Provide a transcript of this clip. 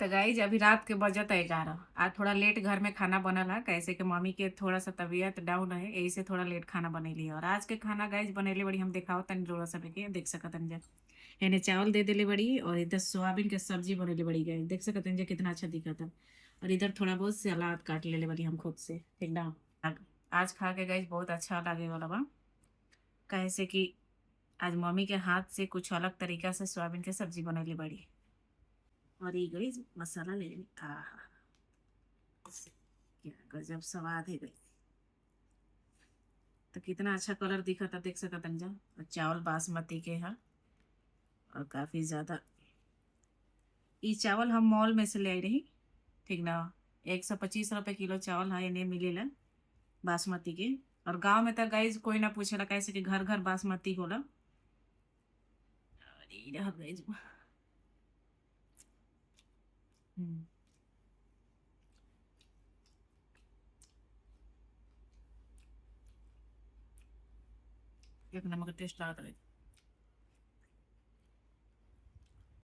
तो गाइज अभी रात के बजत है 11। आज थोड़ा लेट घर में खाना बनल है, कैसे कि मम्मी के थोड़ा सा तबीयत डाउन है, यही से थोड़ा लेट खाना बनैली है। और आज के खाना गाइज बनैले बड़ी, हम दिखाओ तनी रोड़ा सब के देख सकतन जा। एने चावल दे देले बड़ी और इधर सोयाबीन के सब्जी बनैले बड़ी गाइज, देख सकतन जा कितना अच्छा दिखता। और इधर थोड़ा बहुत सलाद काट लेले बड़ी हम खुद से, ठीक ना। आज खा के गाइज बहुत अच्छा लगे वाला बा, कैसे कि आज मम्मी के हाथ से कुछ अलग तरीका से सोयाबीन के सब्जी बनैली बड़ी। और ये गई मसाला ले लेनी। आहा, क्या गजब स्वाद है गई। तो कितना अच्छा कलर दिखा था, देख सकत अंजा। और चावल बासमती के है, और काफी ज्यादा। ये चावल हम मॉल में से ले आई रही, ठीक ना। 125 रुपये किलो चावल है, इन्हें मिलेला बासमती के। और गांव में तो गाइज कोई ना पूछेला, कैसे कि घर घर बासमती होला। और ये रहा गाइज। हम्म, एक नंबर का टेस्ट आता है।